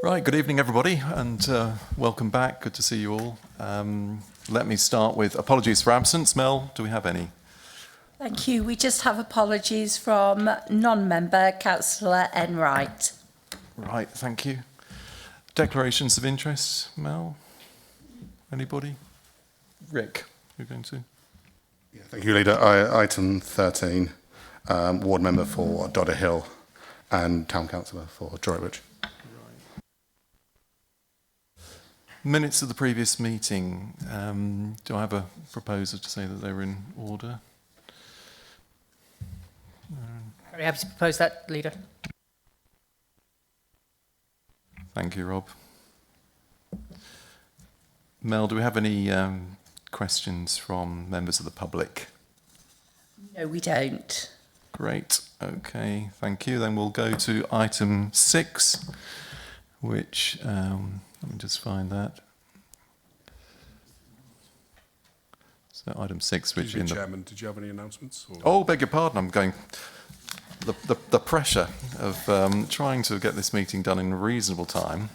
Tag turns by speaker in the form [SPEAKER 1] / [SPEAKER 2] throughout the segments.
[SPEAKER 1] Right, good evening everybody, and welcome back. Good to see you all. Let me start with apologies for absence. Mel, do we have any?
[SPEAKER 2] Thank you. We just have apologies from non-member Councillor Enright.
[SPEAKER 1] Right, thank you. Declarations of interest, Mel? Anybody? Rick, you're going to?
[SPEAKER 3] Yeah, thank you, Leader. Item 13, Ward Member for Dodder Hill and Town Councillor for Droitwich.
[SPEAKER 1] Minutes of the previous meeting. Do I have a proposer to say that they were in order?
[SPEAKER 4] Very happy to propose that, Leader.
[SPEAKER 1] Thank you, Rob. Mel, do we have any questions from members of the public?
[SPEAKER 2] No, we don't.
[SPEAKER 1] Great. Okay, thank you. Then we'll go to item 6, which, let me just find that. So item 6, which in the...
[SPEAKER 5] Chairman, did you have any announcements? Or?
[SPEAKER 1] Oh, beg your pardon, I'm going... The pressure of trying to get this meeting done in a reasonable time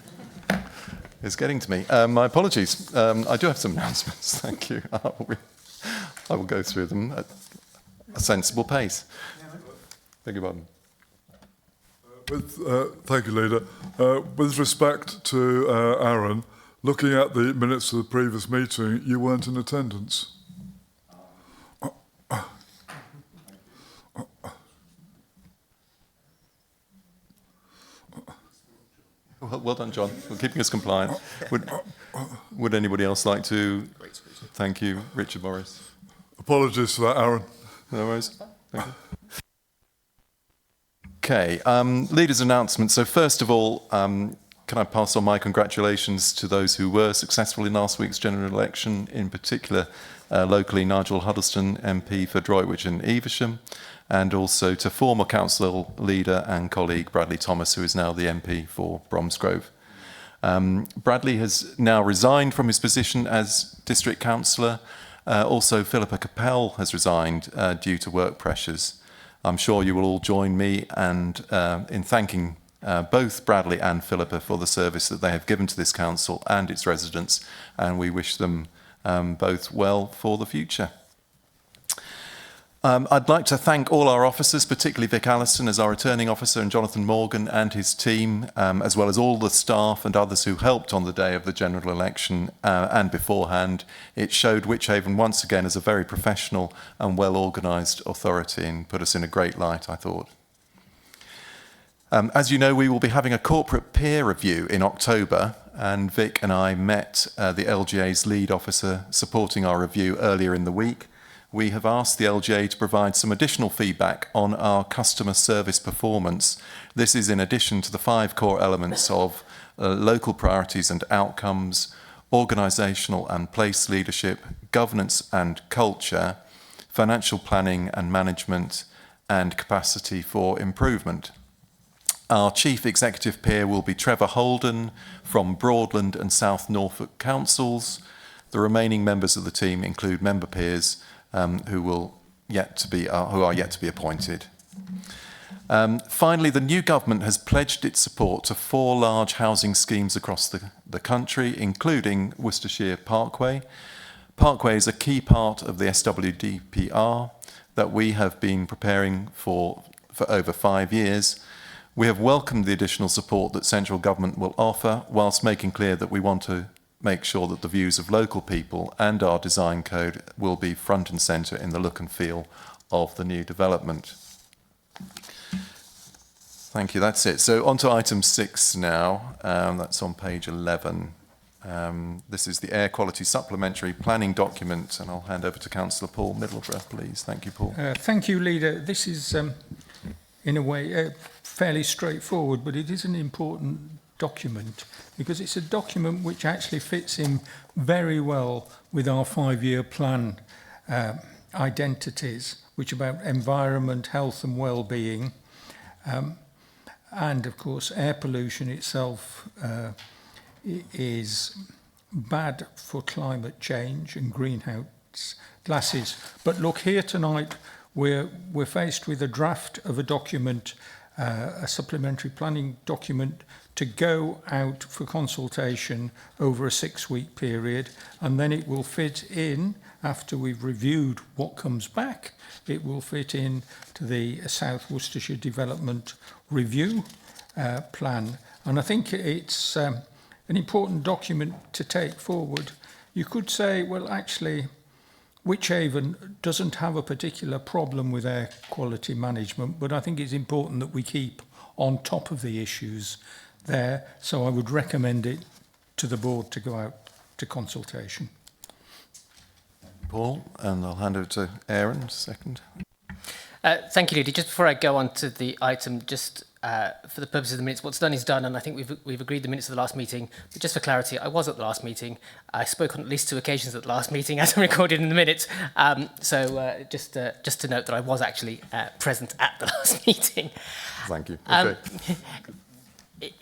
[SPEAKER 1] is getting to me. My apologies. I do have some announcements, thank you. I will go through them at a sensible pace. Beg your pardon.
[SPEAKER 6] Thank you, Leader. With respect to Aaron, looking at the minutes of the previous meeting, you weren't in attendance.
[SPEAKER 1] Well done, John. We're keeping us compliant. Would anybody else like to? Thank you, Richard Morris.
[SPEAKER 6] Apologies for that, Aaron.
[SPEAKER 1] No worries. Thank you. Okay, leaders' announcements. So first of all, can I pass on my congratulations to those who were successful in last week's general election, in particular locally Nigel Huddleston MP for Droitwich and Evesham, and also to former council leader and colleague Bradley Thomas, who is now the MP for Bromsgrove. Bradley has now resigned from his position as district councillor. Also, Philippa Capel has resigned due to work pressures. I'm sure you will all join me in thanking both Bradley and Philippa for the service that they have given to this council and its residents, and we wish them both well for the future. I'd like to thank all our officers, particularly Vic Allison as our returning officer and Jonathan Morgan and his team, as well as all the staff and others who helped on the day of the general election and beforehand. It showed Wychavon once again as a very professional and well-organised authority and put us in a great light, I thought. As you know, we will be having a corporate peer review in October, and Vic and I met the LGA's lead officer supporting our review earlier in the week. We have asked the LGA to provide some additional feedback on our customer service performance. This is in addition to the 5 core elements of local priorities and outcomes, organisational and place leadership, governance and culture, financial planning and management, and capacity for improvement. Our Chief Executive Peer will be Trevor Holden from Broadland and South Norfolk Councils. The remaining members of the team include member peers who are yet to be appointed. Finally, the new government has pledged its support to 4 large housing schemes across the country, including Worcestershire Parkway. Parkway is a key part of the SWDPR that we have been preparing for over 5 years. We have welcomed the additional support that central government will offer, whilst making clear that we want to make sure that the views of local people and our design code will be front and centre in the look and feel of the new development. Thank you, that's it. So on to item 6 now, that's on page 11. This is the air quality supplementary planning document, and I'll hand over to Councillor Paul Middleborough, please. Thank you, Paul.
[SPEAKER 7] Thank you, Leader. This is, in a way, fairly straightforward, but it is an important document because it's a document which actually fits in very well with our 5-year plan identities, which are about environment, health and well-being, and of course air pollution itself is bad for climate change and greenhouse gases. But look, here tonight we're faced with a draft of a document a supplementary planning document to go out for consultation over a 6-week period, and then it will fit in, after we've reviewed what comes back, it will fit in to the South Worcestershire Development Review plan. And I think it's an important document to take forward. You could say, well, actually, Wychavon doesn't have a particular problem with air quality management, but I think it's important that we keep on top of the issues there. So I would recommend it to the board to go out to consultation.
[SPEAKER 1] Paul, and I'll hand over to Aaron second.
[SPEAKER 4] Thank you, Leader. Just before I go on to the item, just for the purposes of the minutes, what's done is done, and I think we've agreed the minutes of the last meeting. But just for clarity, I was at the last meeting. I spoke on at least 2 occasions at the last meeting, as recorded in the minutes. Just to note that I was actually present at the last meeting.
[SPEAKER 1] Thank you. Okay.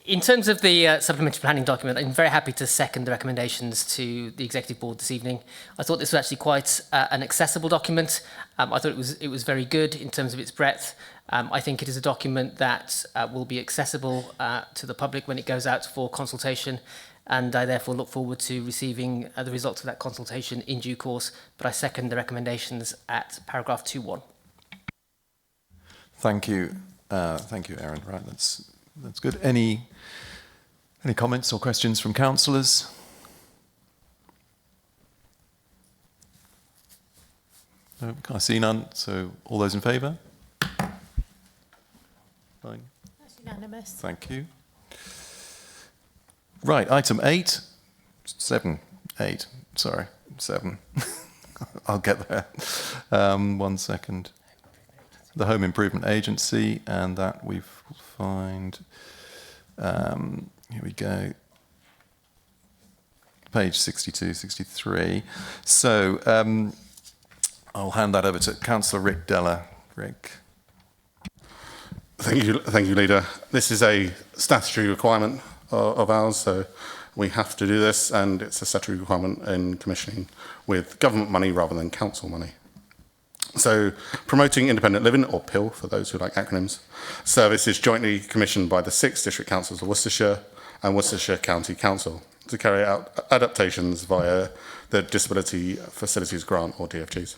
[SPEAKER 4] In terms of the supplementary planning document, I'm very happy to second the recommendations to the Executive Board this evening. I thought this was actually quite an accessible document. I thought it was very good in terms of its breadth. I think it is a document that will be accessible to the public when it goes out for consultation, and I therefore look forward to receiving the results of that consultation in due course. But I second the recommendations at paragraph 2.1.
[SPEAKER 1] Thank you. Thank you, Aaron. Right, that's good. Any comments or questions from councillors? No, I see none. So all those in favour? Fine.
[SPEAKER 8] That's unanimous.
[SPEAKER 1] Thank you. Right, item 8. 7. I'll get there. 1 second. The Home Improvement Agency, and that we find, here we go, page 62, 63. So I'll hand that over to Councillor Rick Della. Rick.
[SPEAKER 3] Thank you, Leader. This is a statutory requirement of ours, so we have to do this, and it's a statutory requirement in commissioning with government money rather than council money. So, promoting independent living, or PIL for those who like acronyms, service is jointly commissioned by the 6 district councils of Worcestershire and Worcestershire County Council to carry out adaptations via the Disability Facilities Grant, or DFGs.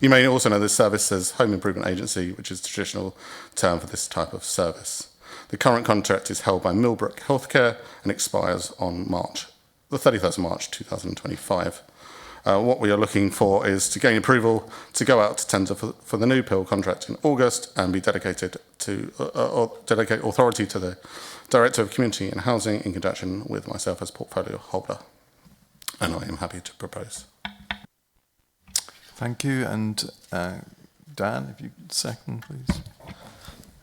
[SPEAKER 3] You may also know this service as Home Improvement Agency, which is the traditional term for this type of service. The current contract is held by Millbrook Healthcare and expires on the 31st of March 2025. What we are looking for is to gain approval to go out to tender for the new PIL contract in August and be dedicated to delegate authority to the Director of Community and Housing in conjunction with myself as portfolio holder. And I am happy to propose.
[SPEAKER 1] Thank you. And Dan, if you could second, please.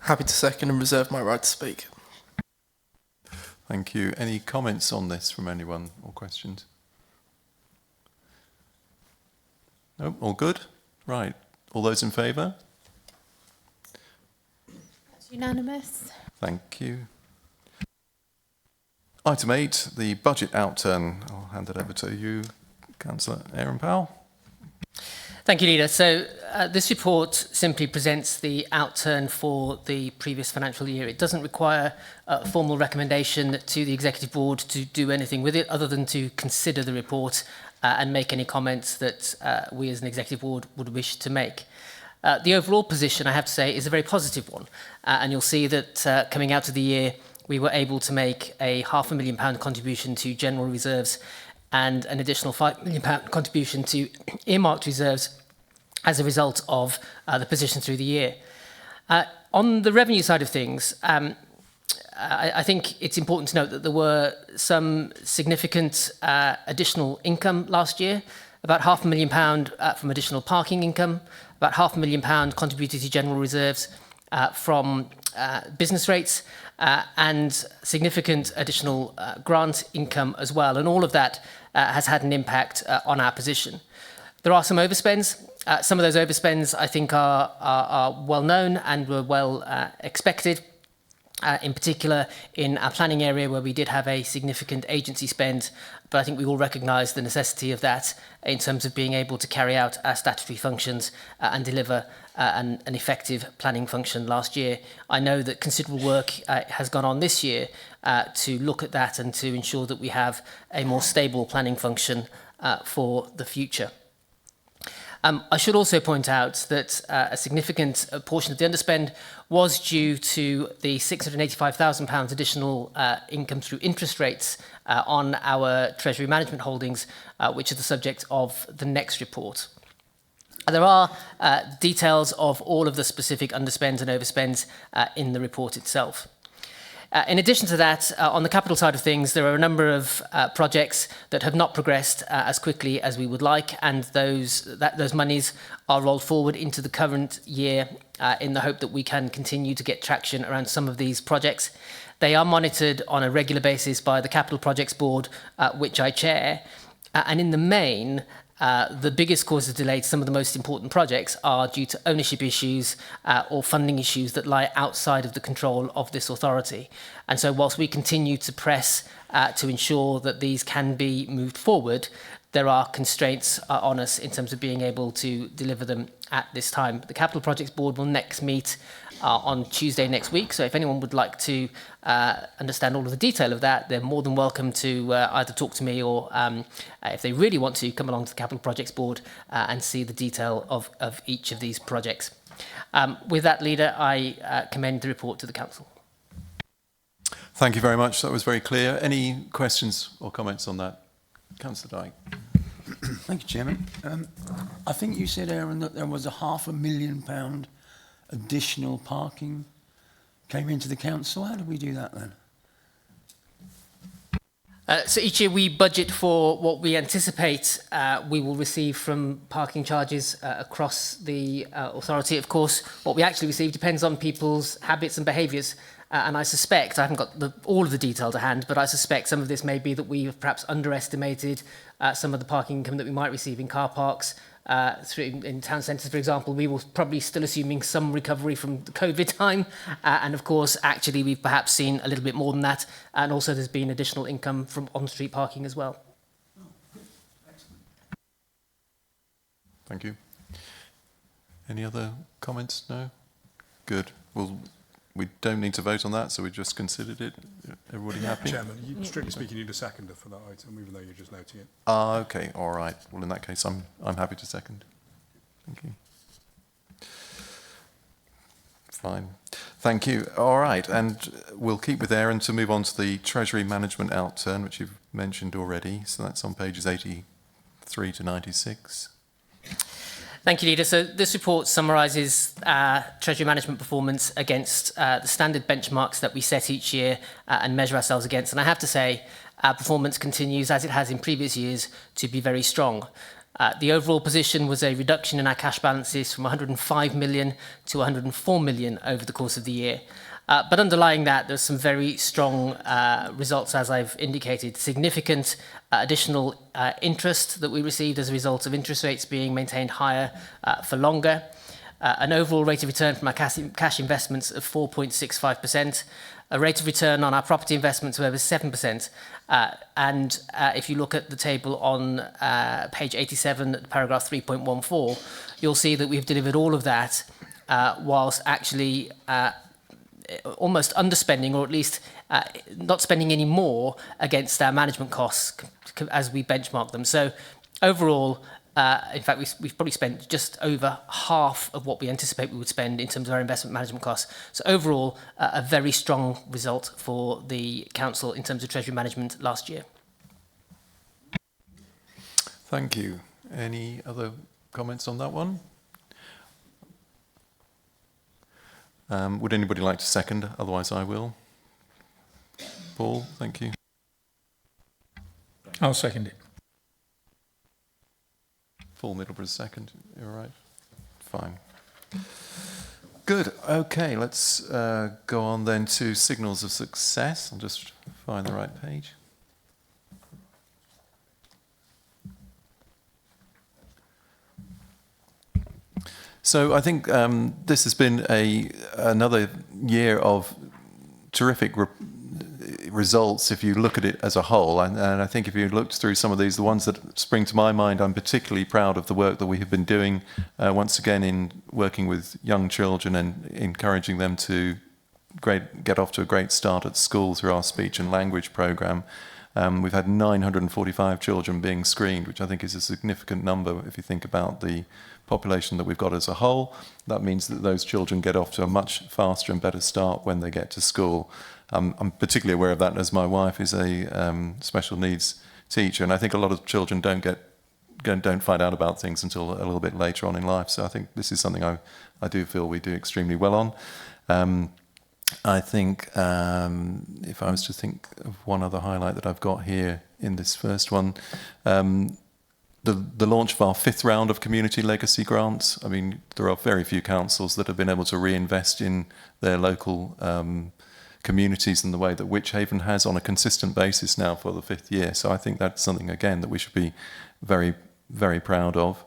[SPEAKER 9] Happy to second and reserve my right to speak.
[SPEAKER 1] Thank you. Any comments on this from anyone or questions? No, all good? Right. All those in favour?
[SPEAKER 8] That's unanimous.
[SPEAKER 1] Thank you. Item 8, the budget outturn. I'll hand it over to you, Councillor Aaron Powell.
[SPEAKER 4] Thank you, Leader. So this report simply presents the outturn for the previous financial year. It doesn't require a formal recommendation to the Executive Board to do anything with it other than to consider the report and make any comments that we as an Executive Board would wish to make. The overall position, I have to say, is a very positive one. And you'll see that coming out of the year, we were able to make a £500,000 contribution to general reserves and an additional £5 million contribution to earmarked reserves as a result of the position through the year. On the revenue side of things, I think it's important to note that there were some significant additional income last year, about £500,000 from additional parking income, about £500,000 contributed to general reserves from business rates, and significant additional grant income as well. And all of that has had an impact on our position. There are some overspends. Some of those overspends, I think, are well known and were well expected. in particular in our planning area where we did have a significant agency spend, but I think we all recognise the necessity of that in terms of being able to carry out our statutory functions and deliver an effective planning function last year. I know that considerable work has gone on this year to look at that and to ensure that we have a more stable planning function for the future. I should also point out that a significant portion of the underspend was due to the £685,000 additional income through interest rates on our Treasury management holdings, which are the subject of the next report. There are details of all of the specific underspends and overspends in the report itself. In addition to that, on the capital side of things, there are a number of projects that have not progressed as quickly as we would like, and those monies are rolled forward into the current year in the hope that we can continue to get traction around some of these projects. They are monitored on a regular basis by the Capital Projects Board, which I chair, and in the main, the biggest cause of delay to some of the most important projects are due to ownership issues or funding issues that lie outside of the control of this authority. And so whilst we continue to press to ensure that these can be moved forward, there are constraints on us in terms of being able to deliver them at this time. The Capital Projects Board will next meet on Tuesday next week, so if anyone would like to understand all of the detail of that, they're more than welcome to either talk to me or, if they really want to, come along to the Capital Projects Board and see the detail of each of these projects. With that, Leader, I commend the report to the Council.
[SPEAKER 1] Thank you very much. That was very clear. Any questions or comments on that? Councillor Dyke.
[SPEAKER 10] Thank you, Chairman. I think you said, Aaron, that there was a £500,000 additional parking came into the council. How do we do that then?
[SPEAKER 4] So each year we budget for what we anticipate we will receive from parking charges across the authority. Of course, what we actually receive depends on people's habits and behaviours. And I suspect, I haven't got all of the detail to hand, but I suspect some of this may be that we have perhaps underestimated some of the parking income that we might receive in car parks. In town centres, for example, we were probably still assuming some recovery from the COVID time. And of course, actually, we've perhaps seen a little bit more than that. And also there's been additional income from on-street parking as well.
[SPEAKER 1] Thank you. Any other comments? No? Good. Well, we don't need to vote on that, so we just considered it. Everybody happy?
[SPEAKER 5] Chairman, strictly speaking, you need a seconder for that item, even though you're just noting it.
[SPEAKER 1] Ah, okay, all right. Well, in that case, I'm happy to second. Thank you. Fine. Thank you. All right, and we'll keep with Aaron to move on to the Treasury Management outturn, which you've mentioned already. So that's on pages 83 to 96.
[SPEAKER 4] Thank you, Leader. So this report summarises Treasury management performance against the standard benchmarks that we set each year and measure ourselves against. And I have to say, our performance continues, as it has in previous years, to be very strong. The overall position was a reduction in our cash balances from 105 million to 104 million over the course of the year. But underlying that, there's some very strong results, as I've indicated. Significant additional interest that we received as a result of interest rates being maintained higher for longer. An overall rate of return from our cash investments of 4.65%. A rate of return on our property investments of over 7%. And if you look at the table on page 87, paragraph 3.14, you'll see that we've delivered all of that whilst actually almost underspending, or at least not spending any more against our management costs as we benchmark them. So overall, in fact, we've probably spent just over half of what we anticipate we would spend in terms of our investment management costs. So overall, a very strong result for the council in terms of Treasury management last year.
[SPEAKER 1] Thank you. Any other comments on that one? Would anybody like to second? Otherwise, I will. Paul, thank you.
[SPEAKER 7] I'll second it.
[SPEAKER 1] Paul Middleborough's second. You're right. Fine. Good. Okay, let's go on then to signals of success. I'll just find the right page. So I think this has been another year of terrific results if you look at it as a whole. And I think if you looked through some of these, the ones that spring to my mind, I'm particularly proud of the work that we have been doing, once again, in working with young children and encouraging them to get off to a great start at school through our speech and language programme. We've had 945 children being screened, which I think is a significant number if you think about the population that we've got as a whole. That means that those children get off to a much faster and better start when they get to school. I'm particularly aware of that as my wife is a special needs teacher, and I think a lot of children don't find out about things until a little bit later on in life. So I think this is something I do feel we do extremely well on. I think if I was to think of one other highlight that I've got here in this first one, the launch of our 5th round of community legacy grants. I mean, there are very few councils that have been able to reinvest in their local communities in the way that Wychavon has on a consistent basis now for the 5th year. So I think that's something, again, that we should be very, very proud of.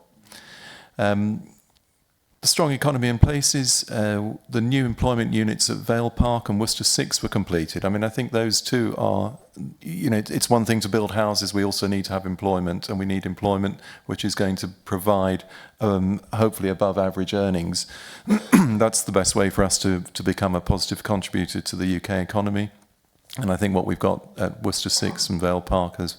[SPEAKER 1] The strong economy in places, the new employment units at Vale Park and Worcester 6 were completed. I mean, I think those two are, it's one thing to build houses, we also need to have employment, and we need employment which is going to provide hopefully above average earnings. That's the best way for us to become a positive contributor to the UK economy. And I think what we've got at Worcester 6 and Vale Park has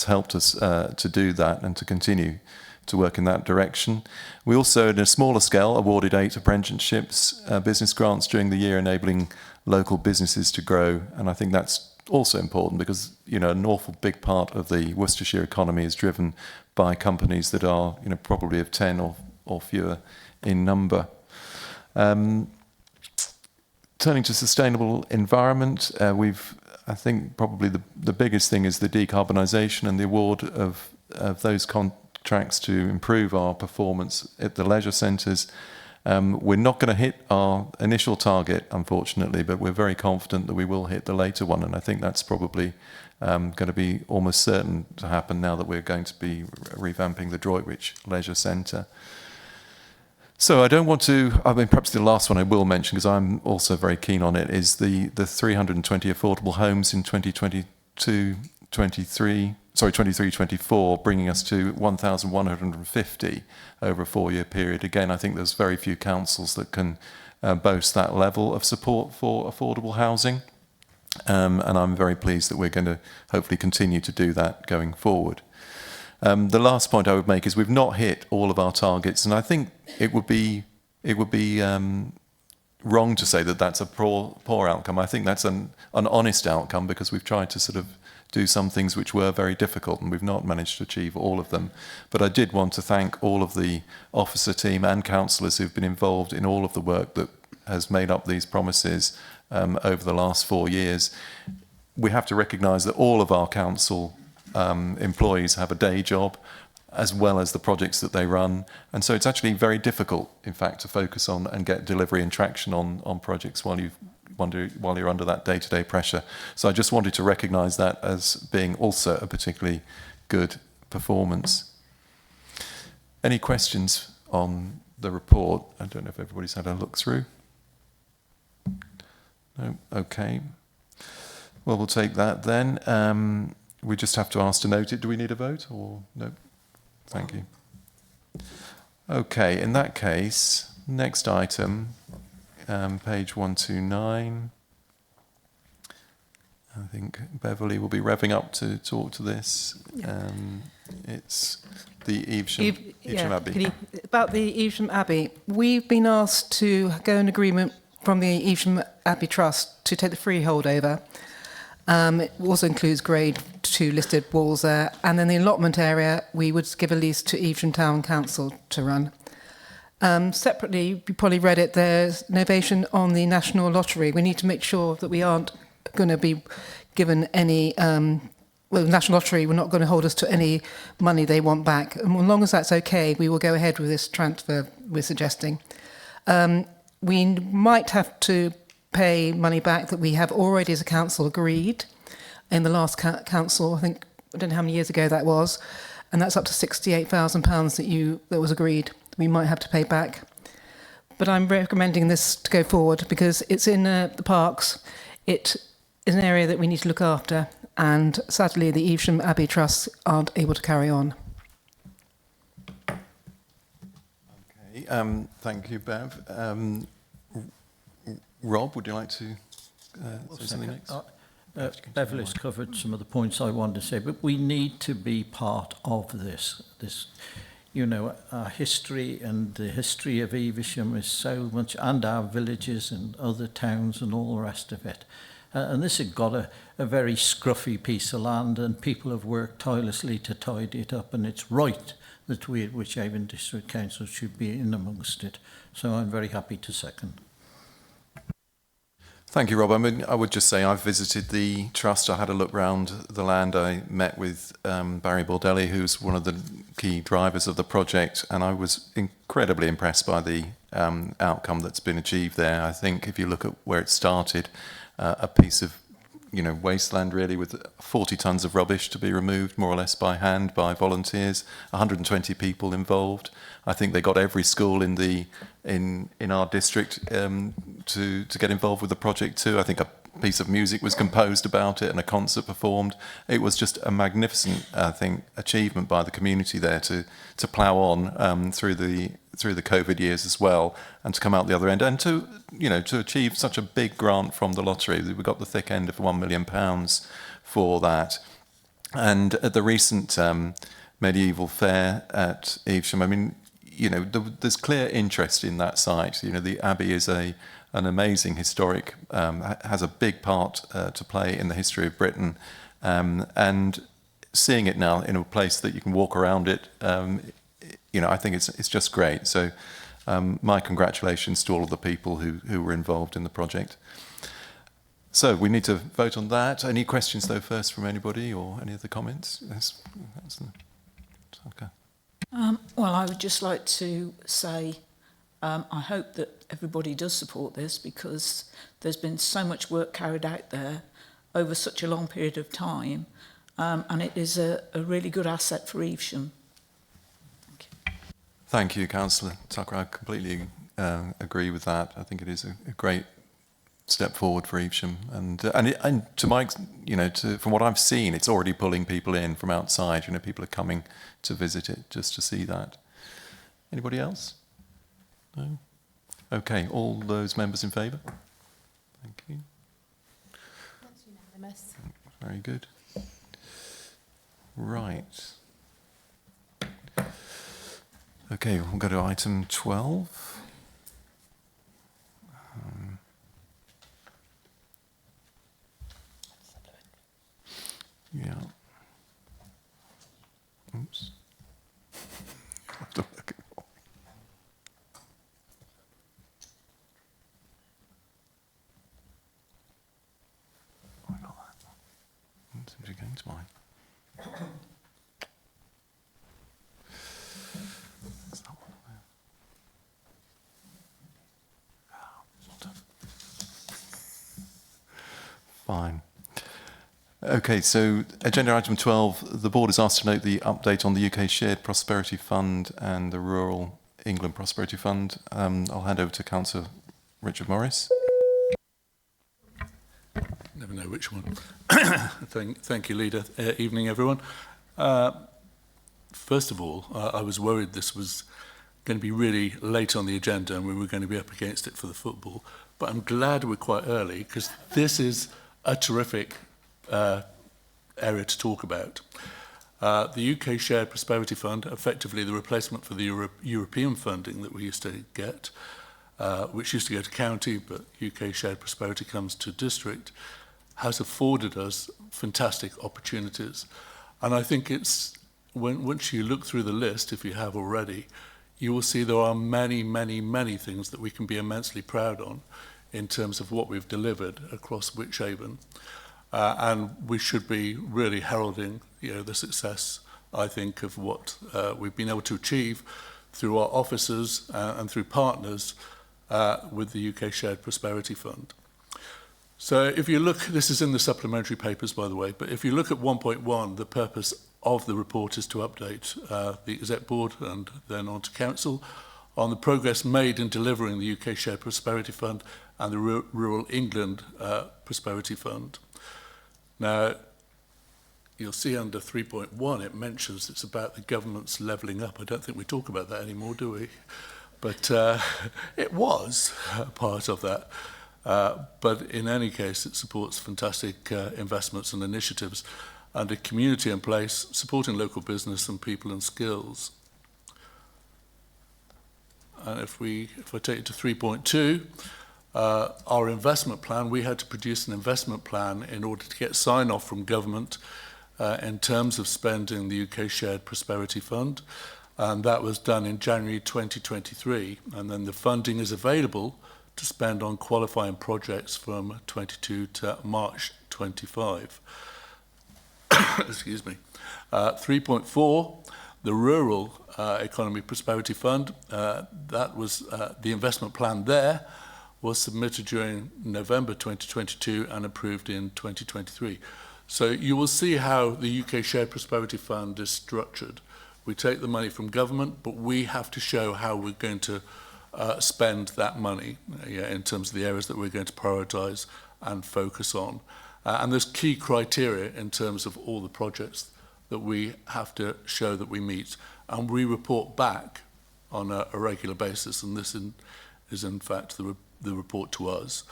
[SPEAKER 1] helped us to do that and to continue to work in that direction. We also, at a smaller scale, awarded 8 apprenticeships, business grants during the year, enabling local businesses to grow. And I think that's also important because, an awful big part of the Worcestershire economy is driven by companies that are, probably of 10 or fewer in number. Turning to sustainable environment, I think probably the biggest thing is the decarbonisation and the award of those contracts to improve our performance at the leisure centres. We're not going to hit our initial target, unfortunately, but we're very confident that we will hit the later one, and I think that's probably going to be almost certain to happen now that we're going to be revamping the Droitwich Leisure Centre. So I don't want to, perhaps the last one I will mention, because I'm also very keen on it, is the 320 affordable homes in 23-24, bringing us to 1,150 over a 4-year period. Again, I think there's very few councils that can boast that level of support for affordable housing. And I'm very pleased that we're going to hopefully continue to do that going forward. The last point I would make is we've not hit all of our targets, and I think it would be wrong to say that that's a poor outcome. I think that's an honest outcome, because we've tried to sort of do some things which were very difficult, and we've not managed to achieve all of them. But I did want to thank all of the officer team and councillors who've been involved in all of the work that has made up these promises over the last 4 years. We have to recognise that all of our council employees have a day job as well as the projects that they run, and so it's actually very difficult, in fact, to focus on and get delivery and traction on projects while you're under that day-to-day pressure. So I just wanted to recognise that as being also a particularly good performance. Any questions on the report? I don't know if everybody's had a look through. No? Okay. Well, we'll take that then. We just have to ask to note it. Do we need a vote or no? Thank you. Okay, in that case, next item, page 129. I think Beverly will be revving up to talk to this. It's the Evesham Abbey.
[SPEAKER 11] About the Evesham Abbey, we've been asked to go in agreement from the Evesham Abbey Trust to take the freehold over. It also includes grade 2 listed walls there, and then the allotment area we would give a lease to Evesham Town Council to run. Separately, you probably read it, there's innovation on the National Lottery. We need to make sure that we aren't going to be given any, the National Lottery, we're not going to hold us to any money they want back. And as long as that's okay, we will go ahead with this transfer we're suggesting. We might have to pay money back that we have already as a council agreed in the last council. I don't know how many years ago that was, and that's up to £68,000 that was agreed. We might have to pay back, but I'm recommending this to go forward because it's in the parks. It is an area that we need to look after, and sadly the Evesham Abbey Trust aren't able to carry on.
[SPEAKER 1] Okay, thank you, Bev. Rob, would you like to say something next?
[SPEAKER 12] Beverly's covered some of the points I wanted to say, but we need to be part of this. You know, our history and the history of Evesham is so much, and our villages and other towns and all the rest of it. And this has got a very scruffy piece of land, and people have worked tirelessly to tidy it up, and it's right that we at Wychavon District Council should be in amongst it. So I'm very happy to second.
[SPEAKER 1] Thank you, Rob. I mean, I would just say I've visited the trust. I had a look round the land. I met with Barry Bordelli, who's one of the key drivers of the project, and I was incredibly impressed by the outcome that's been achieved there. I think if you look at where it started, a piece of wasteland really, with 40 tons of rubbish to be removed more or less by hand by volunteers, 120 people involved. I think they got every school in our district to get involved with the project too. I think a piece of music was composed about it and a concert performed. It was just a magnificent, I think, achievement by the community there to plough on through the COVID years as well, and to come out the other end, and to achieve such a big grant from the lottery. We got the thick end of £1 million for that. And at the recent medieval fair at Evesham, I mean, there's clear interest in that site. The Abbey is an amazing historic, has a big part to play in the history of Britain, and seeing it now in a place that you can walk around it, I think it's just great. So my congratulations to all of the people who were involved in the project. So we need to vote on that. Any questions though first from anybody, or any other comments? Yes. Okay.
[SPEAKER 13] Well, I would just like to say I hope that everybody does support this, because there's been so much work carried out there over such a long period of time, and it is a really good asset for Evesham.
[SPEAKER 1] Thank you, Councillor Tucker. I completely agree with that. I think it is a great step forward for Evesham, and to my, from what I've seen, it's already pulling people in from outside. People are coming to visit it just to see that. Anybody else? No. Okay. All those members in favour? Thank you.
[SPEAKER 8] That's unanimous.
[SPEAKER 1] Very good. Right. Okay, we'll go to item 12. Yeah. Oops. Have to look at more. Oh, I got that. Seems to be going to mine. That's not one of them. Fine. Okay, so agenda item 12, the board is asked to note the update on the UK Shared Prosperity Fund and the Rural England Prosperity Fund. I'll hand over to Councillor Richard Morris.
[SPEAKER 14] Never know which one. Thank you, Leader. Evening, everyone. First of all, I was worried this was going to be really late on the agenda and we were going to be up against it for the football. But I'm glad we're quite early, because this is a terrific area to talk about. The UK Shared Prosperity Fund, effectively the replacement for the European funding that we used to get, which used to go to county, but UK Shared Prosperity comes to district, has afforded us fantastic opportunities. And I think it's, once you look through the list, if you have already, you will see there are many, many, many things that we can be immensely proud on in terms of what we've delivered across Wychavon. And we should be really heralding, the success, I think, of what we've been able to achieve through our officers and through partners with the UK Shared Prosperity Fund. So if you look, this is in the supplementary papers, by the way, but if you look at 1.1, the purpose of the report is to update the Exec Board and then on to Council on the progress made in delivering the UK Shared Prosperity Fund and the Rural England Prosperity Fund. Now, you'll see under 3.1 it mentions it's about the government's levelling up. I don't think we talk about that anymore, do we? But it was part of that. But in any case, it supports fantastic investments and initiatives and a community in place, supporting local business and people and skills. And if I take it to 3.2, our investment plan, we had to produce an investment plan in order to get sign-off from government in terms of spending the UK Shared Prosperity Fund. And that was done in January 2023. And then the funding is available to spend on qualifying projects from 22 to March 25. Excuse me. 3.4, the Rural Economy Prosperity Fund, that was the investment plan there was submitted during November 2022 and approved in 2023. So you will see how the UK Shared Prosperity Fund is structured. We take the money from government, but we have to show how we're going to spend that money in terms of the areas that we're going to prioritise and focus on. And there's key criteria in terms of all the projects that we have to show that we meet. And we report back on a regular basis, and this is in fact the report to us.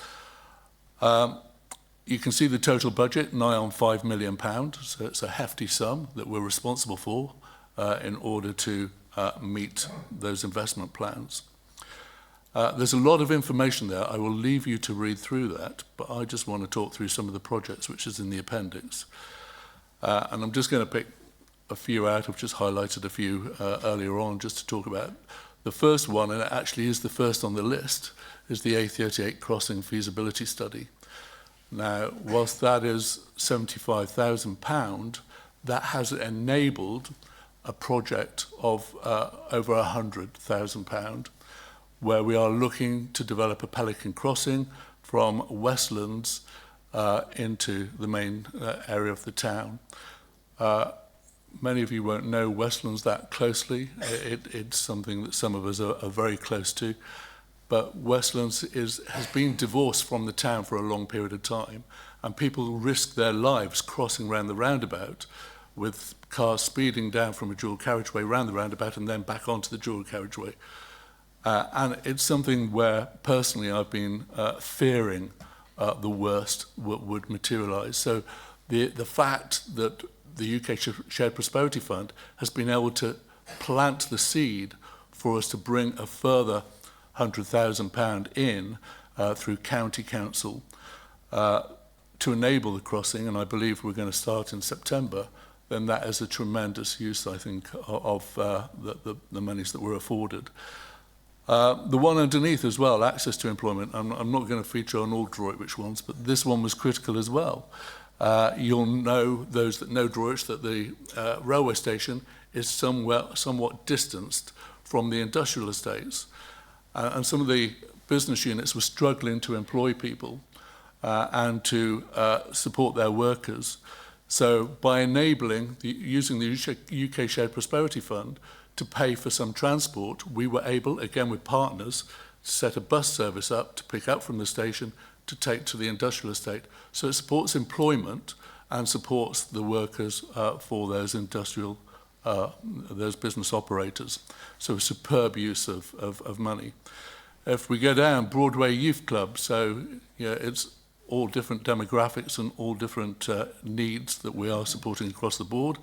[SPEAKER 14] You can see the total budget, nigh on £5 million, so it's a hefty sum that we're responsible for in order to meet those investment plans. There's a lot of information there. I will leave you to read through that, but I just want to talk through some of the projects which is in the appendix. And I'm just going to pick a few out. I've just highlighted a few earlier on just to talk about. The first one, and it actually is the first on the list, is the A38 crossing feasibility study. Now, whilst that is £75,000, that has enabled a project of over £100,000, where we are looking to develop a pelican crossing from Westlands into the main area of the town. Many of you won't know Westlands that closely. It's something that some of us are very close to. But Westlands has been divorced from the town for a long period of time, and people risk their lives crossing around the roundabout with cars speeding down from a dual carriageway round the roundabout and then back onto the dual carriageway. And it's something where personally I've been fearing the worst would materialise. So the fact that the UK Shared Prosperity Fund has been able to plant the seed for us to bring a further £100,000 in through County Council to enable the crossing, and I believe we're going to start in September, then that is a tremendous use, I think, of the monies that were afforded. The one underneath as well, access to employment, I'm not going to feature on all Droitwich ones, but this one was critical as well. You'll know, those that know Droitwich, that the railway station is somewhat distanced from the industrial estates. And some of the business units were struggling to employ people and to support their workers. So by enabling, using the UK Shared Prosperity Fund to pay for some transport, we were able, again with partners, to set a bus service up to pick up from the station to take to the industrial estate. So it supports employment and supports the workers for those industrial, those business operators. So a superb use of money. If we go down, Broadway Youth Club, so it's all different demographics and all different needs that we are supporting across the board.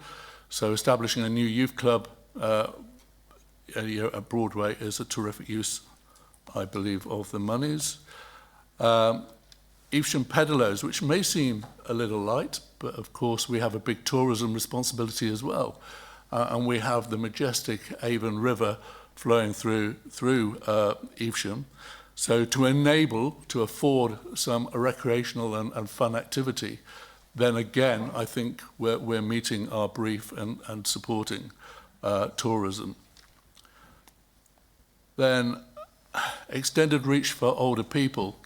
[SPEAKER 14] So establishing a new youth club at Broadway is a terrific use, I believe, of the monies. Evesham Pedalos, which may seem a little light, but of course we have a big tourism responsibility as well. And we have the majestic Avon River flowing through Evesham. So to enable, to afford some recreational and fun activity, then again, I think we're meeting our brief and supporting tourism. Then extended reach for older people,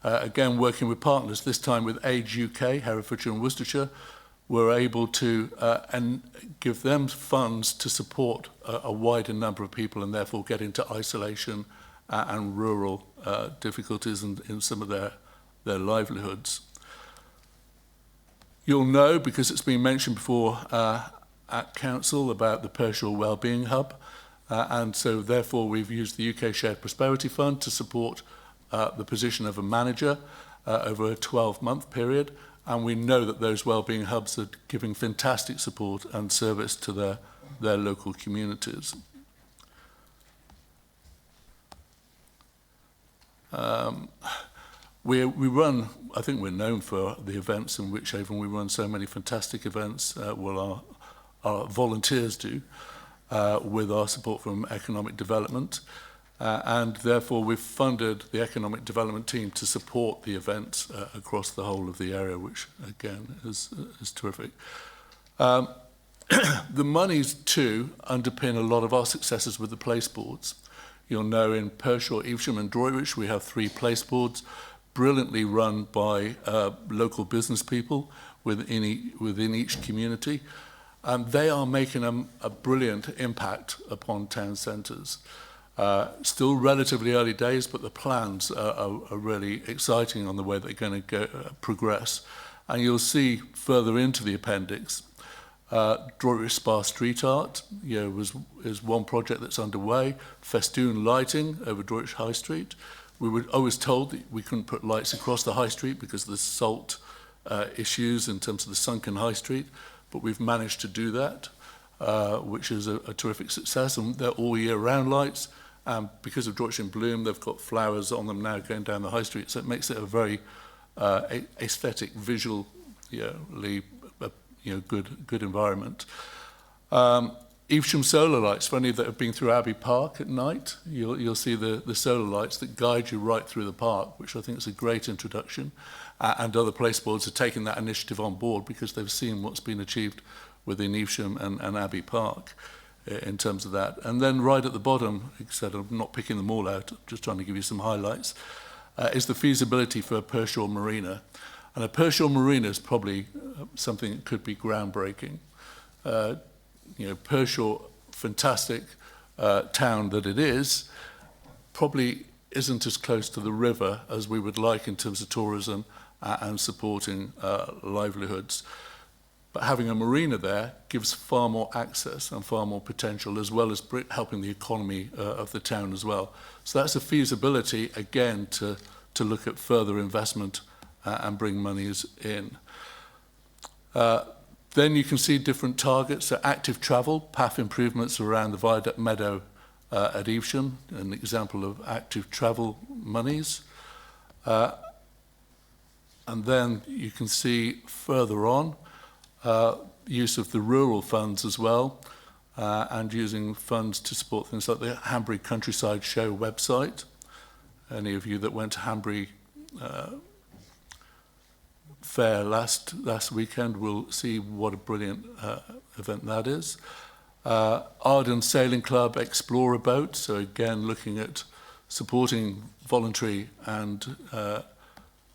[SPEAKER 14] again working with partners, this time with Age UK, Herefordshire and Worcestershire, we're able to and give them funds to support a wider number of people and therefore get into isolation and rural difficulties in some of their livelihoods. You'll know, because it's been mentioned before at Council, about the Pershore Wellbeing Hub, and so therefore we've used the UK Shared Prosperity Fund to support the position of a manager over a 12-month period, and we know that those wellbeing hubs are giving fantastic support and service to their local communities. We run, I think we're known for the events in Wychavon. We run so many fantastic events, well, our volunteers do, with our support from economic development. And therefore we've funded the economic development team to support the events across the whole of the area, which again is terrific. The monies too underpin a lot of our successes with the place boards. You'll know in Pershore, Evesham and Droitwich we have 3 place boards, brilliantly run by local business people within each community. And they are making a brilliant impact upon town centres. Still relatively early days, but the plans are really exciting on the way they're going to progress. And you'll see further into the appendix, Droitwich Spa Street Art is one project that's underway. Festoon lighting over Droitwich High Street. We were always told that we couldn't put lights across the High Street because of the salt issues in terms of the sunken High Street, but we've managed to do that, which is a terrific success, and they're all year-round lights. Because of Droitwich in Bloom, they've got flowers on them now going down the High Street, so it makes it a very aesthetic, visually good environment. Evesham solar lights, for any that have been through Abbey Park at night, you'll see the solar lights that guide you right through the park, which I think is a great introduction. And other place boards are taking that initiative on board because they've seen what's been achieved within Evesham and Abbey Park in terms of that. And then right at the bottom, instead of not picking them all out, just trying to give you some highlights, is the feasibility for a Pershore Marina. And a Pershore Marina is probably something that could be groundbreaking. Pershore, fantastic town that it is, probably isn't as close to the river as we would like in terms of tourism and supporting livelihoods. But having a marina there gives far more access and far more potential, as well as helping the economy of the town as well. So that's a feasibility, again, to look at further investment and bring monies in. Then you can see different targets. So active travel, path improvements around the Viaduct Meadow at Evesham, an example of active travel monies. And then you can see further on, use of the rural funds as well, and using funds to support things like the Hanbury Countryside Show website. Any of you that went to Hanbury Fair last weekend will see what a brilliant event that is. Arden Sailing Club Explorer Boat, so again looking at supporting voluntary and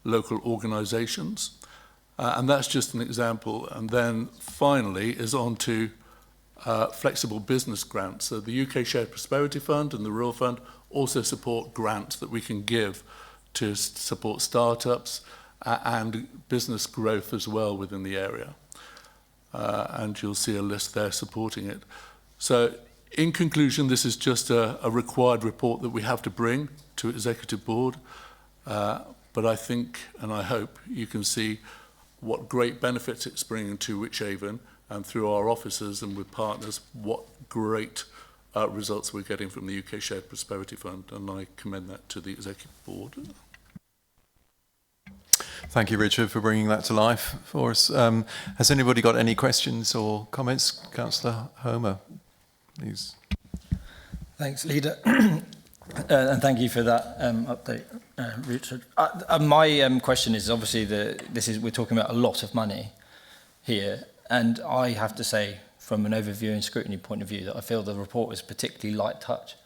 [SPEAKER 14] local organisations. And that's just an example. And then finally is on to flexible business grants. So the UK Shared Prosperity Fund and the Rural Fund also support grants that we can give to support startups and business growth as well within the area. And you'll see a list there supporting it. So in conclusion, this is just a required report that we have to bring to Executive Board. But I think and I hope you can see what great benefits it's bringing to Wychavon, and through our officers and with partners, what great results we're getting from the UK Shared Prosperity Fund, and I commend that to the Executive Board.
[SPEAKER 1] Thank you, Richard, for bringing that to life for us. Has anybody got any questions or comments? Councillor Homer, please.
[SPEAKER 15] Thanks, Leader. And thank you for that update, Richard. My question is, obviously, we're talking about a lot of money here, and I have to say, from an overview and scrutiny point of view, that I feel the report is particularly light touch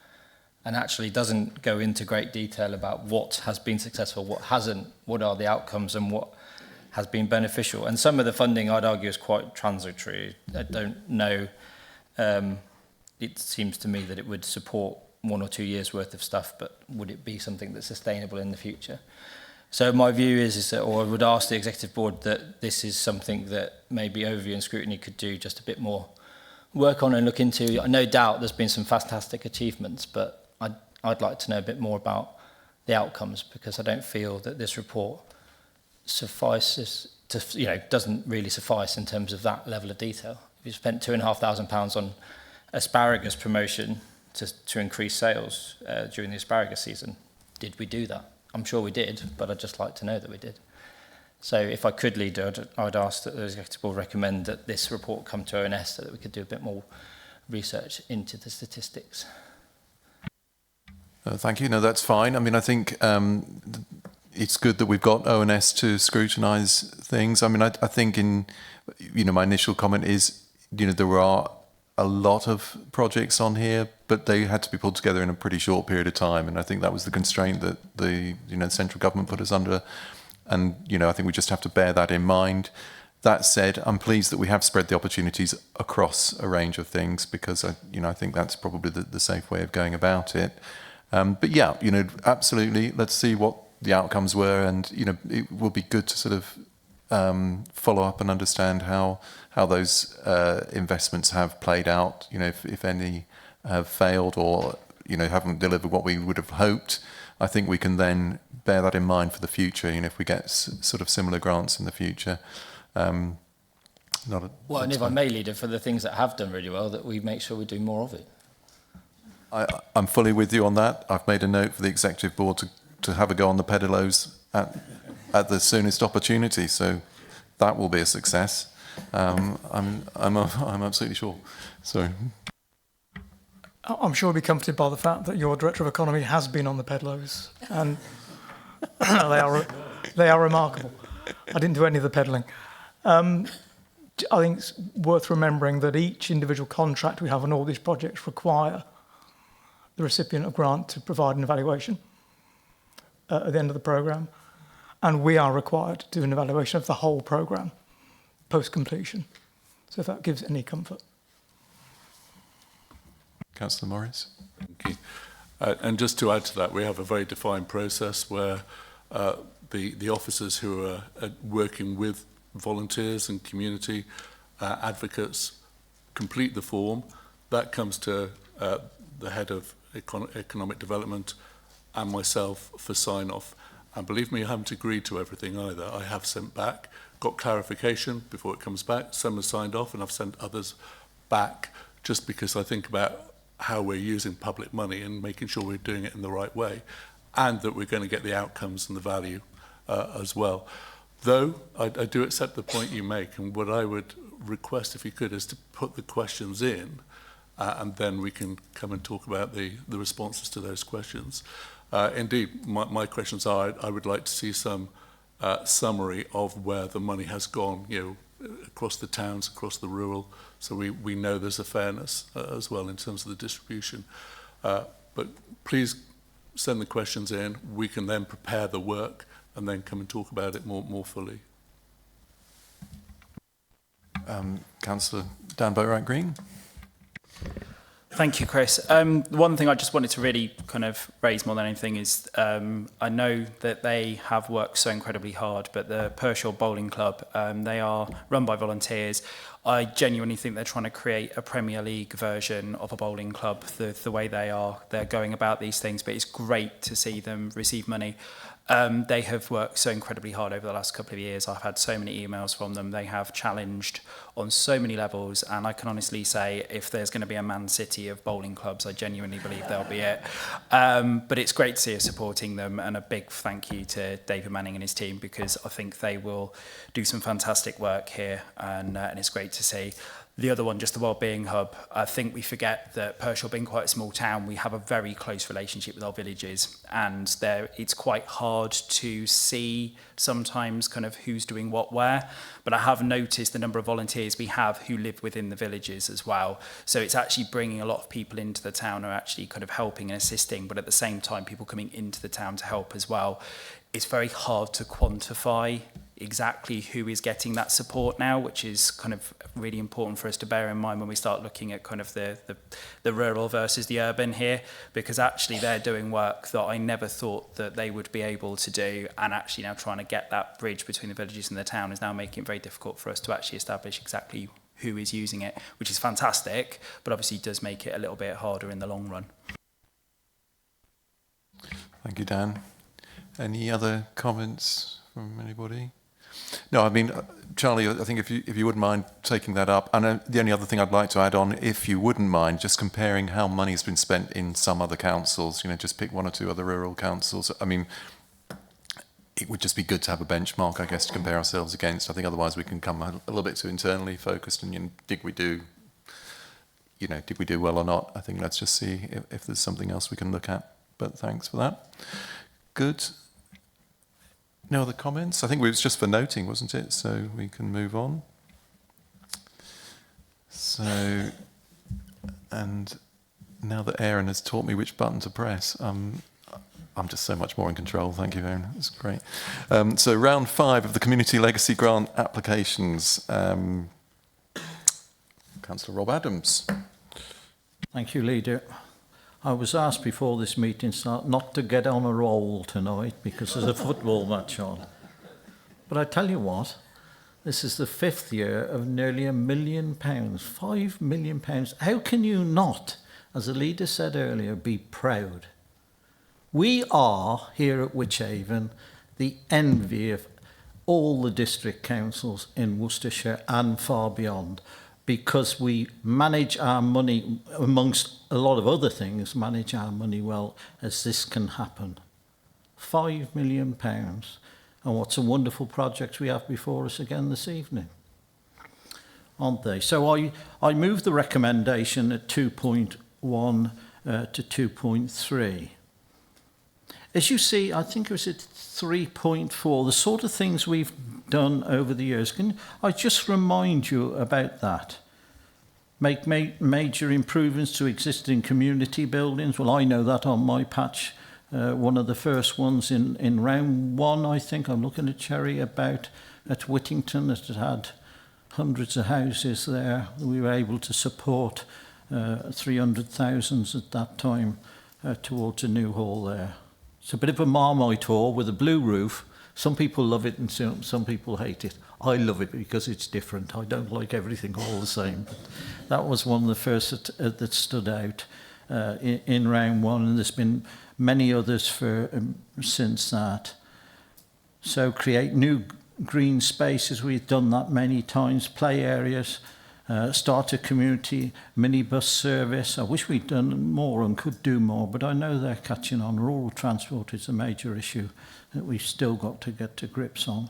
[SPEAKER 15] and actually doesn't go into great detail about what has been successful, what hasn't, what are the outcomes, and what has been beneficial. And some of the funding, I'd argue, is quite transitory. I don't know. It seems to me that it would support 1 or 2 years worth of stuff, but would it be something that's sustainable in the future? So my view is that, or I would ask the Executive Board that this is something that maybe overview and scrutiny could do just a bit more work on and look into. No doubt there's been some fantastic achievements, but I'd like to know a bit more about the outcomes, because I don't feel that this report suffices to, doesn't really suffice in terms of that level of detail. We spent £2,500 on asparagus promotion to increase sales during the asparagus season. Did we do that? I'm sure we did, but I'd just like to know that we did. So if I could, Leader, I'd ask that the Executive Board recommend that this report come to ONS so that we could do a bit more research into the statistics.
[SPEAKER 1] Thank you. No, that's fine. I mean, I think it's good that we've got ONS to scrutinise things. I mean, I think my initial comment is, there are a lot of projects on here, but they had to be pulled together in a pretty short period of time. And I think that was the constraint that the central government put us under. And, I think we just have to bear that in mind. That said, I'm pleased that we have spread the opportunities across a range of things, because I think that's probably the safe way of going about it. But yeah, absolutely. Let's see what the outcomes were, and it will be good to sort of follow up and understand how those investments have played out. If any have failed or haven't delivered what we would have hoped, I think we can then bear that in mind for the future. If we get sort of similar grants in the future. And
[SPEAKER 15] if I may, Leader, for the things that have done really well, that we make sure we do more of it.
[SPEAKER 1] I'm fully with you on that. I've made a note for the Executive Board to have a go on the pedalos at the soonest opportunity. So that will be a success. I'm absolutely sure. So
[SPEAKER 16] I'm sure we'll be comforted by the fact that your Director of Economy has been on the pedalos, and they are remarkable. I didn't do any of the pedalling. I think it's worth remembering that each individual contract we have on all these projects require the recipient of grant to provide an evaluation at the end of the programme, and we are required to do an evaluation of the whole programme post-completion. So if that gives any comfort.
[SPEAKER 1] Councillor Morris.
[SPEAKER 14] Thank you. And just to add to that, we have a very defined process where the officers who are working with volunteers and community advocates complete the form. That comes to the head of economic development and myself for sign-off. And believe me, I haven't agreed to everything either. I have sent back, got clarification before it comes back. Some are signed off, and I've sent others back just because I think about how we're using public money and making sure we're doing it in the right way, and that we're going to get the outcomes and the value as well. Though I do accept the point you make, and what I would request, if you could, is to put the questions in, and then we can come and talk about the responses to those questions. Indeed, my questions are, I would like to see some summary of where the money has gone, across the towns, across the rural, so we know there's a fairness as well in terms of the distribution. But please send the questions in. We can then prepare the work and then come and talk about it more fully.
[SPEAKER 1] Councillor Dan Boatwright-Green.
[SPEAKER 17] Thank you, Chris. One thing I just wanted to really kind of raise more than anything is I know that they have worked so incredibly hard, but the Pershore Bowling Club, they are run by volunteers. I genuinely think they're trying to create a Premier League version of a bowling club, the way they're going about these things, but it's great to see them receive money. They have worked so incredibly hard over the last couple of years. I've had so many emails from them. They have challenged on so many levels, and I can honestly say if there's going to be a Man City of bowling clubs, I genuinely believe they'll be it. But it's great to see us supporting them, and a big thank you to David Manning and his team, because I think they will do some fantastic work here, and it's great to see. The other one, just the Wellbeing Hub, I think we forget that Pershore being quite a small town, we have a very close relationship with our villages, and it's quite hard to see sometimes kind of who's doing what where, but I have noticed the number of volunteers we have who live within the villages as well. So it's actually bringing a lot of people into the town who are actually kind of helping and assisting, but at the same time people coming into the town to help as well. It's very hard to quantify exactly who is getting that support now, which is kind of really important for us to bear in mind when we start looking at kind of the rural versus the urban here, because actually they're doing work that I never thought that they would be able to do, and actually now trying to get that bridge between the villages and the town is now making it very difficult for us to actually establish exactly who is using it, which is fantastic, but obviously does make it a little bit harder in the long run.
[SPEAKER 1] Thank you, Dan. Any other comments from anybody? No, I mean, Charlie, I think if you wouldn't mind taking that up. And the only other thing I'd like to add on, if you wouldn't mind, just comparing how money's been spent in some other councils, just pick one or two other rural councils. I mean, it would just be good to have a benchmark, I guess, to compare ourselves against. I think otherwise we can come a little bit too internally focused and did we do well or not? I think let's just see if there's something else we can look at. But thanks for that. Good. No other comments? I think it was just for noting, wasn't it? So we can move on. So, and now that Aaron has taught me which button to press, I'm just so much more in control. Thank you, Aaron. That's great. So round 5 of the Community Legacy Grant applications. Councillor Rob Adams.
[SPEAKER 12] Thank you, Leader. I was asked before this meeting started not to get on a roll tonight because there's a football match on. But I tell you what, this is the 5th year of nearly £1 million, £5 million. How can you not, as the leader said earlier, be proud? We are, here at Wychavon, the envy of all the district councils in Worcestershire and far beyond, because we manage our money, amongst a lot of other things, manage our money well as this can happen. £5 million. And what's a wonderful project we have before us again this evening, aren't they? So I move the recommendation at 2.1 to 2.3. As you see, I think it was at 3.4, the sort of things we've done over the years. Can I just remind you about that? Make major improvements to existing community buildings. Well, I know that on my patch. One of the first ones in round 1, I think, I'm looking at Cherry, about at Whittington, that had hundreds of houses there. We were able to support 300,000 at that time towards a new hall there. It's a bit of a Marmite hall with a blue roof. Some people love it and some people hate it. I love it because it's different. I don't like everything all the same. But that was one of the first that stood out in round 1, and there's been many others since that. So create new green spaces. We've done that many times. Play areas. Start a community minibus service. I wish we'd done more and could do more, but I know they're catching on. Rural transport is a major issue that we've still got to get to grips on.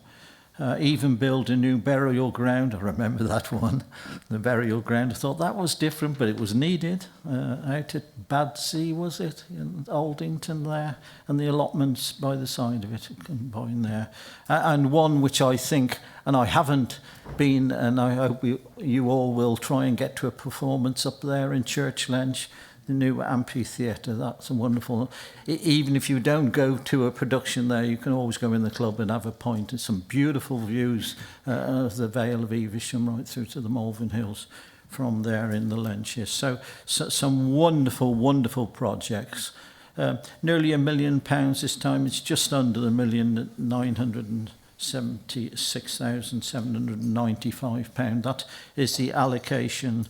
[SPEAKER 12] Even build a new burial ground. I remember that one, the burial ground. I thought that was different, but it was needed. Out at Badsea, was it, in Aldington there, and the allotments by the side of it combined there. And one which I think, and I haven't been, and I hope you all will try and get to a performance up there in Church Lench, the new amphitheatre. That's a wonderful. Even if you don't go to a production there, you can always go in the club and have a pint. And some beautiful views of the Vale of Evesham right through to the Malvern Hills from there in the Lenches. So some wonderful, wonderful projects. Nearly £1 million this time. It's just under the million, £976,795. That is the allocation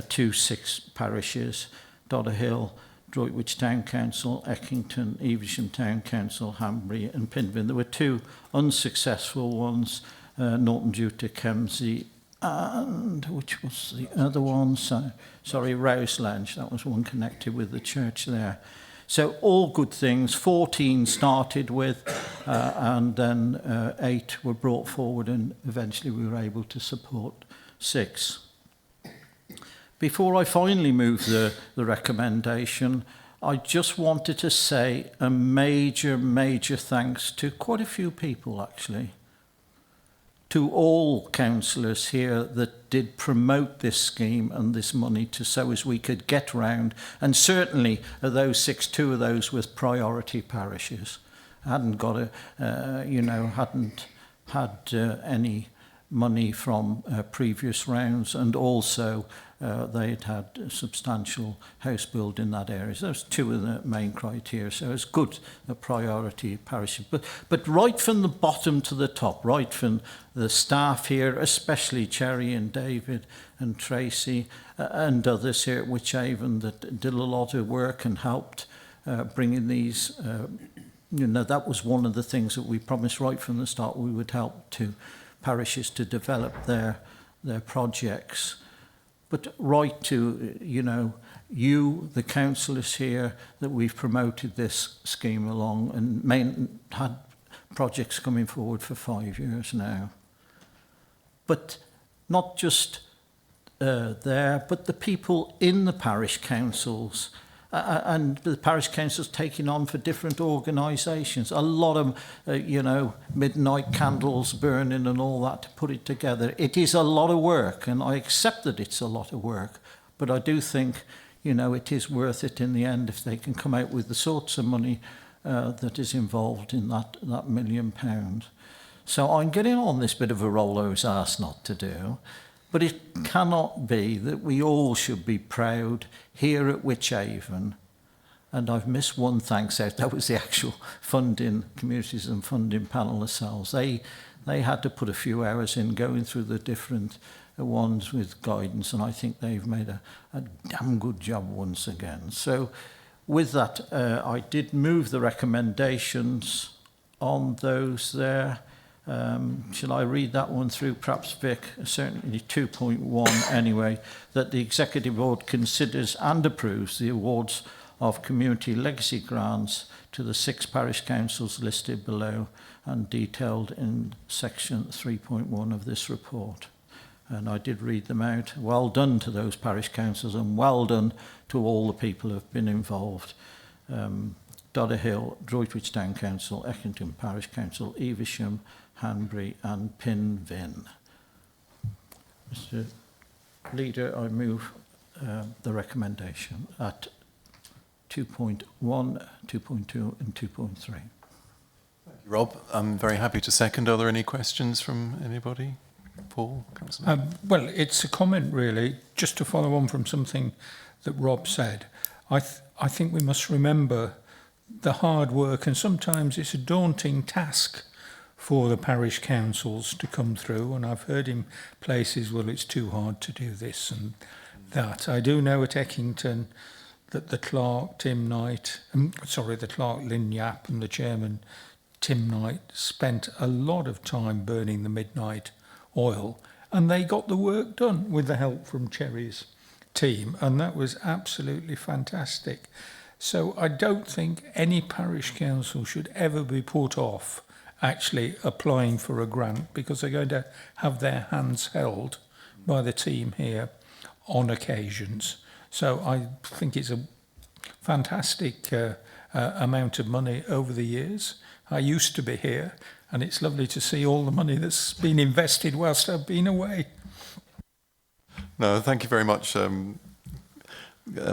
[SPEAKER 12] to 6 parishes: Dodderhill, Droitwich Town Council, Eckington, Evesham Town Council, Hanbury and Pinvin. There were 2 unsuccessful ones, Norton Jewter, Kemsey, and which was the other one? Sorry, Roselange. That was one connected with the church there. So all good things. 14 started with, and then 8 were brought forward, and eventually we were able to support 6. Before I finally move the recommendation, I just wanted to say a major, major thanks to quite a few people, actually. To all councillors here that did promote this scheme and this money so as we could get round, and certainly of those 6, 2 of those with priority parishes. I hadn't got hadn't had any money from previous rounds, and also they'd had substantial house build in that area. So those two of the main criteria. So it's good, a priority parish. But right from the bottom to the top, right from the staff here, especially Cherry and David and Tracy and others here at Wychavon that did a lot of work and helped bring in these, that was one of the things that we promised right from the start we would help to parishes to develop their projects. But right to, you, the councillors here, that we've promoted this scheme along and had projects coming forward for 5 years now. But not just there, but the people in the parish councils and the parish councils taking on for different organisations. A lot of, midnight candles burning and all that to put it together. It is a lot of work, and I accept that it's a lot of work, but I do think, it is worth it in the end if they can come out with the sorts of money that is involved in that £1 million. So I'm getting on this bit of a roll I was asked not to do. But it cannot be that we all should be proud here at Wychavon. And I've missed one thanks out. That was the actual funding, communities and funding panel themselves. They had to put a few hours in going through the different ones with guidance. And I think they've made a damn good job once again. So with that, I did move the recommendations on those there. Shall I read that one through? Perhaps Vic, certainly 2.1 anyway, that the Executive Board considers and approves the awards of community legacy grants to the 6 parish councils listed below and detailed in section 3.1 of this report. And I did read them out. Well done to those parish councils and well done to all the people who have been involved. Dodderhill, Droitwich Town Council, Eckington Parish Council, Evesham, Hanbury and Pinvin. Mr. Leader, I move the recommendation at 2.1, 2.2 and 2.3.
[SPEAKER 1] Thank you, Rob. I'm very happy to second. Are there any questions from anybody? Paul, Councillor?
[SPEAKER 7] Well, it's a comment really, just to follow on from something that Rob said. I think we must remember the hard work, and sometimes it's a daunting task for the parish councils to come through, and I've heard in places, well, it's too hard to do this and that. I do know at Eckington that the clerk, Tim Knight, the clerk, Lynn Yap, and the chairman, Tim Knight, spent a lot of time burning the midnight oil, and they got the work done with the help from Cherry's team, and that was absolutely fantastic. So I don't think any parish council should ever be put off actually applying for a grant, because they're going to have their hands held by the team here on occasions. So I think it's a fantastic amount of money over the years. I used to be here, and it's lovely to see all the money that's been invested whilst I've been away.
[SPEAKER 1] No, thank you very much,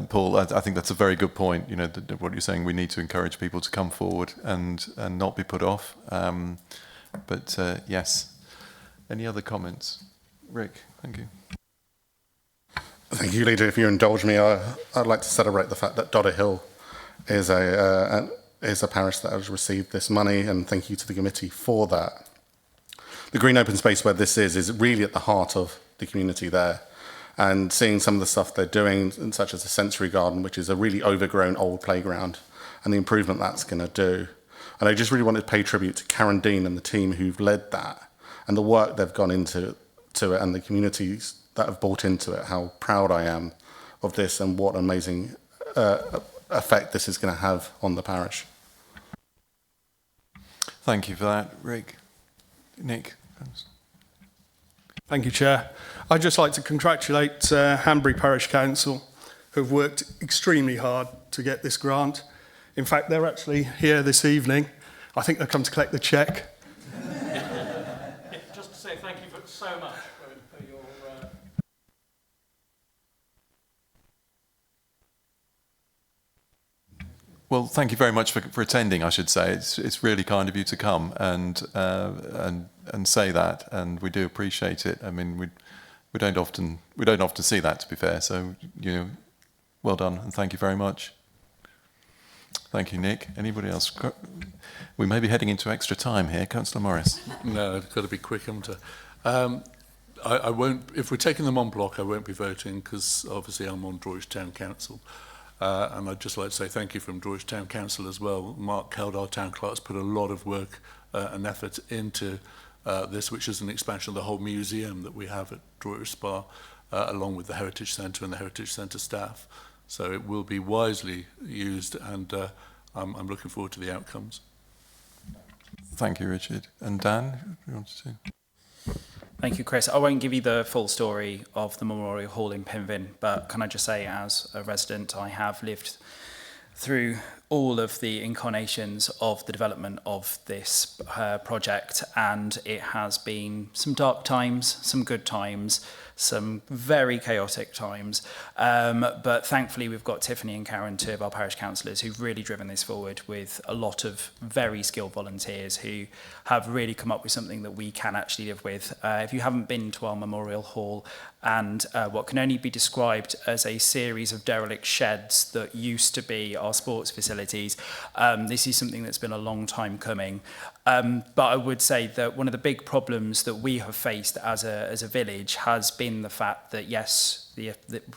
[SPEAKER 1] Paul. I think that's a very good point. What you're saying, we need to encourage people to come forward and not be put off. Yes. Any other comments? Rick, thank you.
[SPEAKER 3] Thank you, Leader. If you indulge me, I'd like to celebrate the fact that Dodderhill is a parish that has received this money, and thank you to the committee for that. The green open space where this is really at the heart of the community there. And seeing some of the stuff they're doing, such as the sensory garden, which is a really overgrown old playground, and the improvement that's going to do. And I just really wanted to pay tribute to Karen Dean and the team who've led that, and the work they've gone into it, and the communities that have bought into it, how proud I am of this and what amazing effect this is going to have on the parish.
[SPEAKER 1] Thank you for that, Rick. Nick.
[SPEAKER 18] Thank you, Chair. I'd just like to congratulate Hanbury Parish Council, who've worked extremely hard to get this grant. In fact, they're actually here this evening. I think they've come to collect the cheque.
[SPEAKER 12] Just to say thank you so much for your...
[SPEAKER 1] Well, thank you very much for attending, I should say. It's really kind of you to come and and say that, and we do appreciate it. I mean, we don't often see that, to be fair. So, well done, and thank you very much. Thank you, Nick. Anybody else? We may be heading into extra time here. Councillor Morris.
[SPEAKER 14] No, I've got to be quick, haven't I? I won't, if we're taking them en bloc, I won't be voting because obviously I'm on Droitwich Town Council. And I'd just like to say thank you from Droitwich Town Council as well. Mark Keld, our town clerk, has put a lot of work and effort into this, which is an expansion of the whole museum that we have at Droitwich Spa, along with the Heritage Centre and the Heritage Centre staff. So it will be wisely used, and I'm looking forward to the outcomes.
[SPEAKER 1] Thank you, Richard. And Dan, if you wanted to.
[SPEAKER 17] Thank you, Chris. I won't give you the full story of the Memorial Hall in Pinvin, but can I just say, as a resident, I have lived through all of the incarnations of the development of this project, and it has been some dark times, some good times, some very chaotic times, but thankfully we've got Tiffany and Karen, two of our parish councillors, who've really driven this forward with a lot of very skilled volunteers who have really come up with something that we can actually live with. If you haven't been to our Memorial Hall and what can only be described as a series of derelict sheds that used to be our sports facilities, this is something that's been a long time coming. But I would say that one of the big problems that we have faced as a village has been the fact that, yes,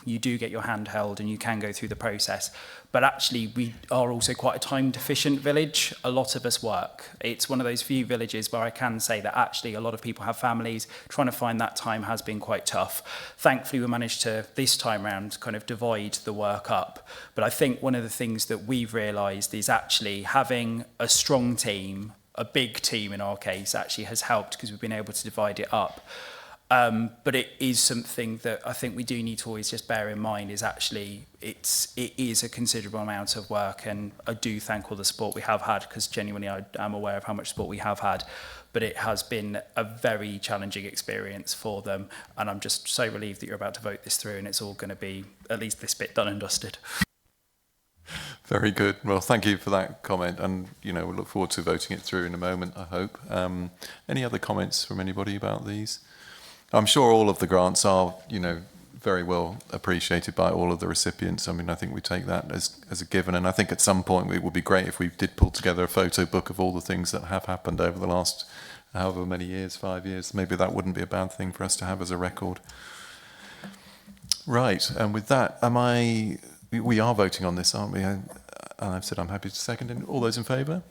[SPEAKER 17] you do get your hand held and you can go through the process, but actually we are also quite a time deficient village. A lot of us work. It's one of those few villages where I can say that actually a lot of people have families. Trying to find that time has been quite tough. Thankfully, we managed to, this time round, kind of divide the work up. But I think one of the things that we've realised is actually having a strong team, a big team in our case, actually has helped because we've been able to divide it up. But it is something that I think we do need to always just bear in mind is actually it is a considerable amount of work, and I do thank all the support we have had because genuinely I am aware of how much support we have had, but it has been a very challenging experience for them, and I'm just so relieved that you're about to vote this through and it's all going to be at least this bit done and dusted.
[SPEAKER 1] Very good. Well, thank you for that comment, and we'll look forward to voting it through in a moment, I hope. Any other comments from anybody about these? I'm sure all of the grants are, very well appreciated by all of the recipients. I mean, I think we take that as a given, and I think at some point it would be great if we did pull together a photo book of all the things that have happened over the last however many years, 5 years. Maybe that wouldn't be a bad thing for us to have as a record. Right, and with that, we are voting on this, aren't we? And I've said I'm happy to second it. All those in favour?